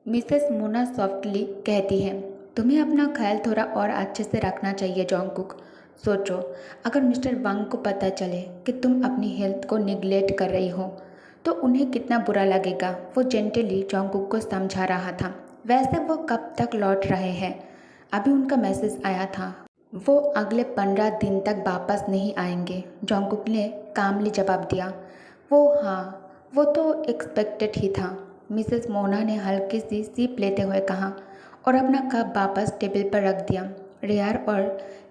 Mrs Mona softly कहती है। तुम्हें अपना ख्याल थोड़ा और अच्छे से रखना चाहिए जोंगकुक। सोचो, अगर मिस्टर वांग को पता चले कि तुम अपनी हेल्थ को निगलेक्ट कर रही हो तो उन्हें कितना बुरा लगेगा। वो जेंटली जोंगकुक को समझा रहा था। वैसे वो कब तक लौट रहे हैं? अभी उनका मैसेज आया था। वो अगले 15 दिन तक वापस नहीं आएंगे। जोंगकुक ने कामली जवाब दिया। वो तो एक्सपेक्टेड ही था। मिसेस मोना ने हल्की सी सीप लेते हुए कहा और अपना कप वापस टेबल पर रख दिया। रेयर और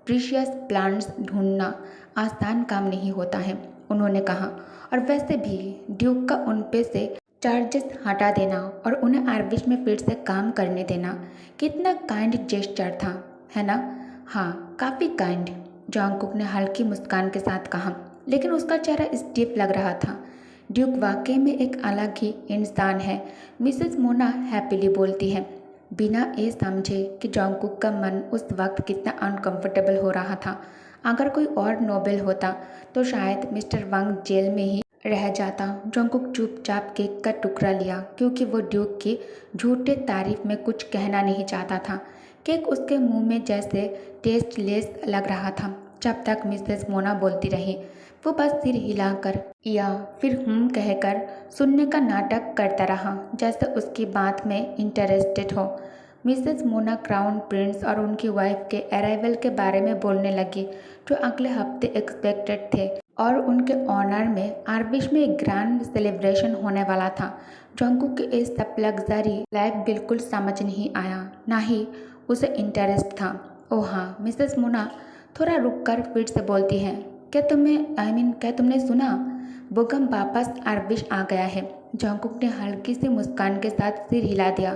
प्रीशियस प्लांट्स ढूंढना आसान काम नहीं होता है, उन्होंने कहा। और वैसे भी ड्यूक का उन पे से चार्जेस हटा देना और उन्हें आर्बिश में फिर से काम करने देना कितना काइंड जेस्चर था, है ना? हाँ, काफ़ी काइंड, जोंगकुक ने हल्की मुस्कान के साथ कहा, लेकिन उसका चेहरा स्टीफ लग रहा था। ड्यूक वाकई में एक अलग ही इंसान है, मिसेस मोना हैप्पीली बोलती है, बिना ये समझे कि जोंगकुक का मन उस वक्त कितना अनकंफर्टेबल हो रहा था। अगर कोई और नोबेल होता तो शायद मिस्टर वांग जेल में ही रह जाता। जोंगकुक चुपचाप केक का टुकड़ा लिया क्योंकि वो ड्यूक की झूठे तारीफ में कुछ कहना नहीं चाहता था। केक उसके मुंह में जैसे टेस्टलेस लग रहा था। जब तक मिसेस मोना बोलती रही, वो बस सिर हिलाकर या फिर कहकर सुनने का नाटक करता रहा, जैसे उसकी बात में इंटरेस्टेड हो। मिसेस मोना क्राउन प्रिंस और उनकी वाइफ के अराइवल के बारे में बोलने लगी, जो अगले हफ्ते एक्सपेक्टेड थे और उनके ऑनर में आर्बिश में एक ग्रैंड सेलिब्रेशन होने वाला था। जोंगकुक के इस सब लग्जरी लाइफ बिल्कुल समझ नहीं आया, ना ही उसे इंटरेस्ट था। ओह हाँ, मिसेस मोना थोड़ा रुककर फिर से बोलती है, क्या तुमने सुना? बोगम वापस आर्बिश आ गया है। जोंगकुक ने हल्की सी मुस्कान के साथ सिर हिला दिया।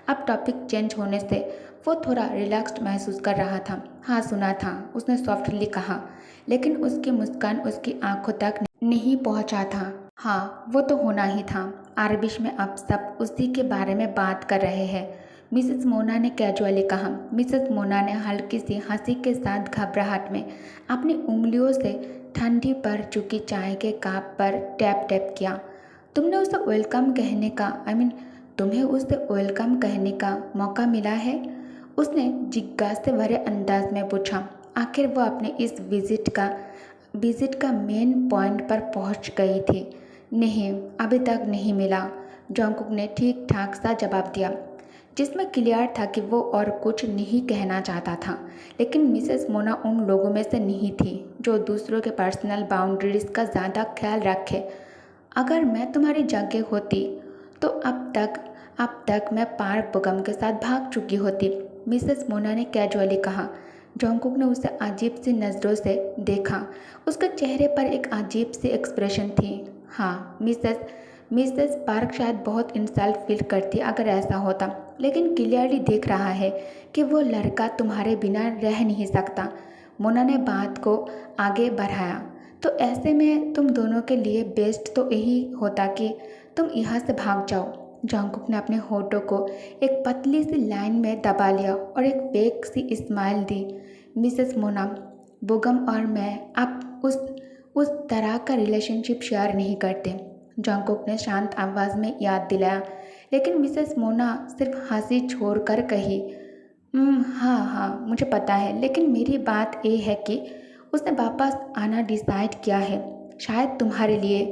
अब टॉपिक चेंज होने से वो थोड़ा रिलैक्स्ड महसूस कर रहा था। हाँ, सुना था, उसने सॉफ्टली कहा, लेकिन उसकी मुस्कान उसकी आंखों तक नहीं पहुंचा था। हाँ, वो तो होना ही था। आर्बिश में अब सब उसी के बारे में बात कर रहे हैं, मिसेस मोना ने कैजुअली कहा। मिसेस मोना ने हल्की सी हंसी के साथ घबराहट में अपनी उंगलियों से ठंडी पड़ चुकी चाय के कप पर टैप टैप किया। तुमने उसे वेलकम कहने का तुम्हें उसे वेलकम कहने का मौका मिला है? उसने जिज्ञासा से भरे अंदाज में पूछा। आखिर वो अपने इस विजिट का मेन पॉइंट पर पहुंच गई थी। नहीं, अभी तक नहीं मिला, जोंगकुक ने ठीक ठाक सा जवाब दिया, जिसमें क्लियर था कि वो और कुछ नहीं कहना चाहता था। लेकिन मिसेस मोना उन लोगों में से नहीं थी जो दूसरों के पर्सनल बाउंड्रीज का ज़्यादा ख्याल रखे। अगर मैं तुम्हारी जगह होती तो अब तक मैं पार्क बुगम के साथ भाग चुकी होती, मिसेस मोना ने कैजुअली कहा। जोंगकुक ने उसे अजीब सी नज़रों से देखा। उसके चेहरे पर एक अजीब सी एक्सप्रेशन थी। हाँ, मिसेस पार्क शायद बहुत इंसल्ट फील करती अगर ऐसा होता, लेकिन क्लियरली देख रहा है कि वो लड़का तुम्हारे बिना रह नहीं सकता। मोना ने बात को आगे बढ़ाया। तो ऐसे में तुम दोनों के लिए बेस्ट तो यही होता कि तुम यहाँ से भाग जाओ। जोंगकुक ने अपने होठों को एक पतली सी लाइन में दबा लिया और एक फेक सी स्माइल दी। मिसेस मोना, बुगम और मैं अब उस तरह का रिलेशनशिप शेयर नहीं करते, जोंगकुक ने शांत आवाज़ में याद दिलाया। लेकिन मिसेस मोना सिर्फ हंसी छोड़कर कही, हाँ हाँ, मुझे पता है, लेकिन मेरी बात ये है कि उसने वापस आना डिसाइड किया है, शायद तुम्हारे लिए।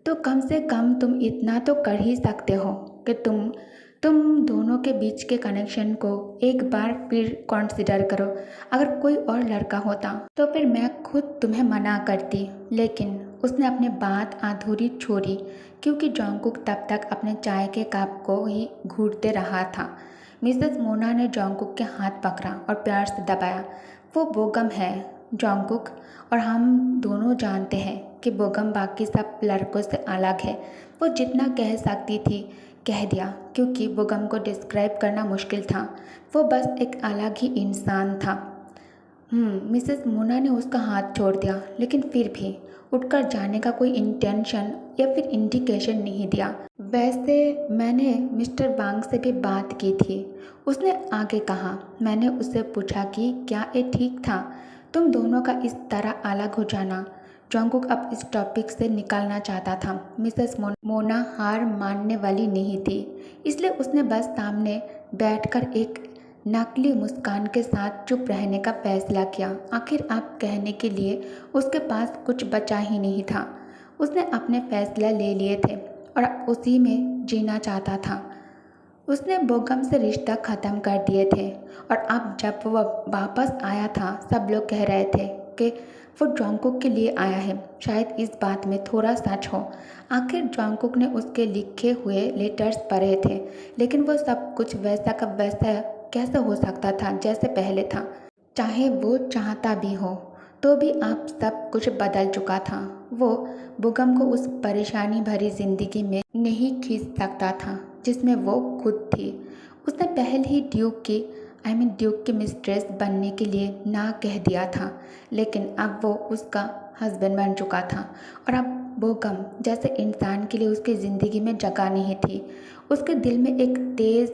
तो कम से कम तुम इतना तो कर ही सकते हो कि तुम दोनों के बीच के कनेक्शन को एक बार फिर कंसिडर करो। अगर कोई और लड़का होता तो फिर मैं खुद तुम्हें मना करती, लेकिन उसने अपनी बात अधूरी छोड़ी क्योंकि जोंगकुक तब तक अपने चाय के कप को ही घूरते रहा था। मिसेस मोना ने जोंगकुक के हाथ पकड़ा और प्यार से दबाया। वो बोगम है जोंगकुक, और हम दोनों जानते हैं कि बोगम बाकी सब लड़कों से अलग है। वो जितना कह सकती थी कह दिया, क्योंकि बोगम को डिस्क्राइब करना मुश्किल था। वो बस एक अलग ही इंसान था। मिसेस मोना ने उसका हाथ छोड़ दिया, लेकिन फिर भी उठकर जाने का कोई इंटेंशन या फिर इंडिकेशन नहीं दिया। वैसे मैंने मिस्टर वांग से भी बात की थी, उसने आगे कहा। मैंने उससे पूछा कि क्या ये ठीक था तुम दोनों का इस तरह अलग हो जाना। जोंगकुक अब इस टॉपिक से निकलना चाहता था। मिसेस मोना हार मानने वाली नहीं थी, इसलिए उसने बस सामने बैठकर एक नकली मुस्कान के साथ चुप रहने का फैसला किया। आखिर आप कहने के लिए उसके पास कुछ बचा ही नहीं था। उसने अपने फैसले ले लिए थे और उसी में जीना चाहता था। उसने बोगम से रिश्ता ख़त्म कर दिए थे और अब जब वह वापस आया था सब लोग कह रहे थे कि वो जोंगकुक के लिए आया है। शायद इस बात में थोड़ा सच हो। आखिर जोंगकुक ने उसके लिखे हुए लेटर्स पढ़े थे, लेकिन वो सब कुछ वैसा का वैसा कैसे हो सकता था जैसे पहले था। चाहे वो चाहता भी हो तो भी अब सब कुछ बदल चुका था। वो बुगम को उस परेशानी भरी जिंदगी में नहीं खींच सकता था जिसमें वो खुद थी। उसने पहले ही ड्यूक की मिस्ट्रेस बनने के लिए ना कह दिया था, लेकिन अब वो उसका हस्बैंड बन चुका था और अब बुगम जैसे इंसान के लिए उसकी ज़िंदगी में जगह नहीं थी। उसके दिल में एक तेज़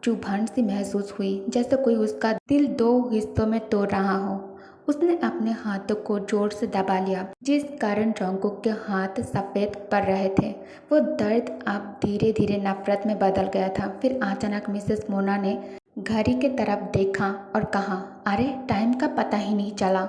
चुभन सी महसूस हुई, जैसे कोई उसका दिल दो हिस्सों में तोड़ रहा हो। उसने अपने हाथों को जोर से दबा लिया, जिस कारण जोंगकुक के हाथ सफ़ेद पड़ रहे थे। वो दर्द अब धीरे धीरे नफरत में बदल गया था। फिर अचानक मिसेस मोना ने घड़ी की तरफ देखा और कहा, अरे टाइम का पता ही नहीं चला।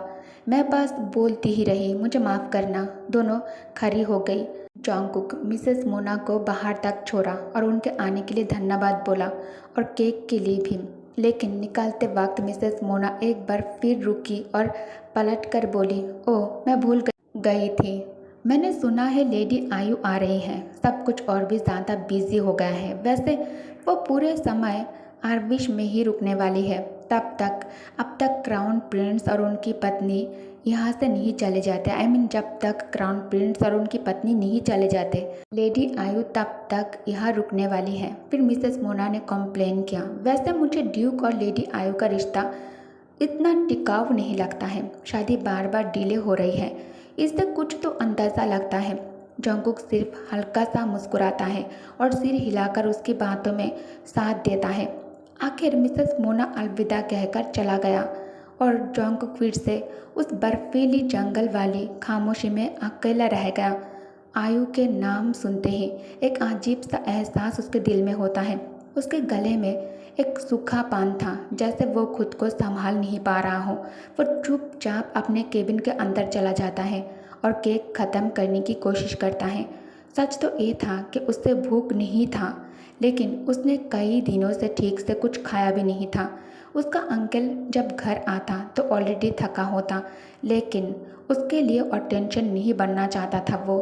मैं बस बोलती ही रही, मुझे माफ़ करना। दोनों खड़ी हो गई। जोंगकुक मिसेस मोना को बाहर तक छोड़ा और उनके आने के लिए धन्यवाद बोला और केक के लिए भी। लेकिन निकलते वक्त मिसेस मोना एक बार फिर रुकी और पलट कर बोली, ओह मैं भूल गई थी। मैंने सुना है लेडी आयु आ रही है। सब कुछ और भी ज़्यादा बिजी हो गया है। वैसे वो पूरे समय आर्विश में ही रुकने वाली है। अब तक क्राउन प्रिंस और उनकी पत्नी यहाँ से नहीं चले जाते। जब तक क्राउन प्रिंस और उनकी पत्नी नहीं चले जाते, लेडी आयु तब तक यहाँ रुकने वाली है। फिर मिसेस मोना ने कॉम्प्लेन किया, वैसे मुझे ड्यूक और लेडी आयु का रिश्ता इतना टिकाऊ नहीं लगता है। शादी बार बार डिले हो रही है, इससे कुछ तो अंदाज़ा लगता है। जोंगकुक सिर्फ हल्का सा मुस्कुराता है और सिर हिलाकर उसकी बातों में साथ देता है। आखिर मिसेस मोना अलविदा कहकर चला गया और जोंगकुक फिर से उस बर्फीली जंगल वाली खामोशी में अकेला रह गया। आयु के नाम सुनते ही एक अजीब सा एहसास उसके दिल में होता है। उसके गले में एक सूखा पान था, जैसे वो खुद को संभाल नहीं पा रहा हो। वो चुपचाप अपने केबिन के अंदर चला जाता है और केक ख़त्म करने की कोशिश करता है। सच तो ये था कि उससे भूख नहीं था, लेकिन उसने कई दिनों से ठीक से कुछ खाया भी नहीं था। उसका अंकल जब घर आता तो ऑलरेडी थका होता, लेकिन उसके लिए और टेंशन नहीं बनना चाहता था। वो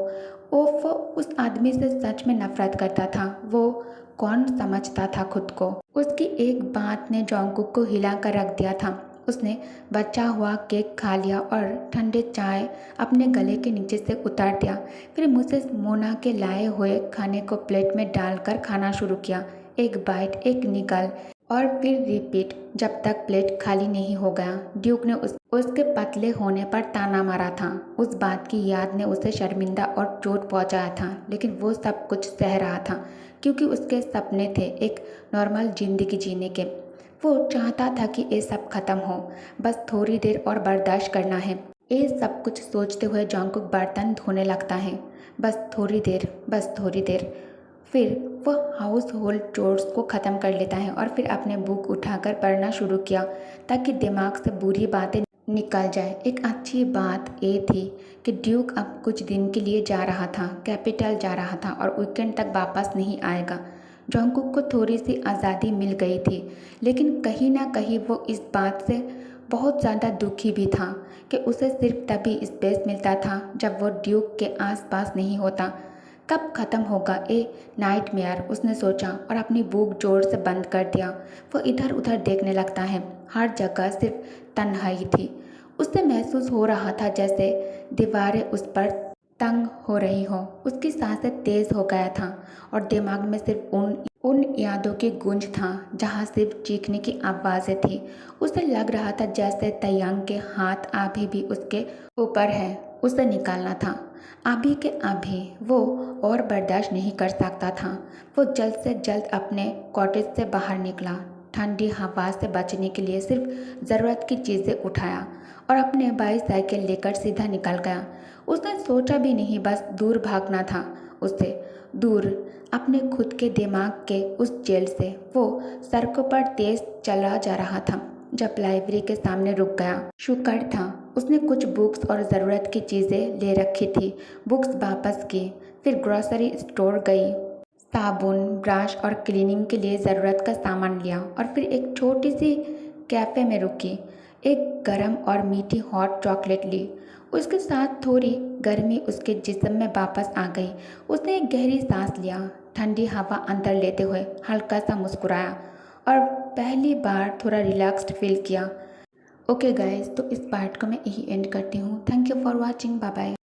उस आदमी से सच में नफरत करता था। वो कौन समझता था खुद को। उसकी एक बात ने जोंगकुक को हिला कर रख दिया था। उसने बचा हुआ केक खा लिया और ठंडे चाय अपने गले के नीचे से उतार दिया। फिर मिसेस मोना के लाए हुए खाने को प्लेट में डालकर खाना शुरू किया। एक बाइट, एक निगल और फिर रिपीट, जब तक प्लेट खाली नहीं हो गया। ड्यूक ने उसके पतले होने पर ताना मारा था। उस बात की याद ने उसे शर्मिंदा और चोट पहुंचाया था, लेकिन वो सब कुछ सह रहा था क्योंकि उसके सपने थे एक नॉर्मल जिंदगी जीने के। वो चाहता था कि ये सब खत्म हो, बस थोड़ी देर और बर्दाश्त करना है। ये सब कुछ सोचते हुए जोंगकुक बर्तन धोने लगता है। बस थोड़ी देर, बस थोड़ी देर। फिर वह हाउस होल्ड चोर्स को ख़त्म कर लेता है और फिर अपने बुक उठाकर पढ़ना शुरू किया ताकि दिमाग से बुरी बातें निकल जाए। एक अच्छी बात ये थी कि ड्यूक अब कुछ दिन के लिए जा रहा था, कैपिटल जा रहा था और वीकेंड तक वापस नहीं आएगा। जोंगकुक को थोड़ी सी आज़ादी मिल गई थी, लेकिन कहीं ना कहीं वो इस बात से बहुत ज़्यादा दुखी भी था कि उसे सिर्फ तभी स्पेस मिलता था जब वो ड्यूक के आसपास नहीं होता। कब ख़त्म होगा ये नाइटमेयर, उसने सोचा और अपनी बुक जोर से बंद कर दिया। वो इधर उधर देखने लगता है, हर जगह सिर्फ तन्हाई थी। उससे महसूस हो रहा था जैसे दीवारें उस पर तंग हो रही हो। उसकी सांसें तेज हो गया था और दिमाग में सिर्फ उन यादों की गूंज था जहाँ सिर्फ चीखने की आवाज़ें थी। उसे लग रहा था जैसे तयंग के हाथ अभी भी उसके ऊपर है, उसे निकालना था अभी के अभी। वो और बर्दाश्त नहीं कर सकता था। वो जल्द से जल्द अपने कॉटेज से बाहर निकला। ठंडी हवा से बचने के लिए सिर्फ ज़रूरत की चीज़ें उठाया और अपने बाईसाइकिल लेकर सीधा निकल गया। उसने सोचा भी नहीं, बस दूर भागना था उसे, दूर अपने खुद के दिमाग के उस जेल से। वो सड़कों पर तेज चला जा रहा था जब लाइब्रेरी के सामने रुक गया। शुक्र था उसने कुछ बुक्स और ज़रूरत की चीज़ें ले रखी थी। बुक्स वापस की, फिर ग्रोसरी स्टोर गई, साबुन, ब्रश और क्लीनिंग के लिए ज़रूरत का सामान लिया और फिर एक छोटी सी कैफ़े में रुकी। एक गर्म और मीठी हॉट चॉकलेट ली। उसके साथ थोड़ी गर्मी उसके जिस्म में वापस आ गई। उसने एक गहरी सांस लिया, ठंडी हवा अंदर लेते हुए हल्का सा मुस्कुराया और पहली बार थोड़ा रिलैक्स्ड फील किया। ओके गाइस, तो इस पार्ट को मैं यही एंड करती हूँ। Thank you for watching, bye bye.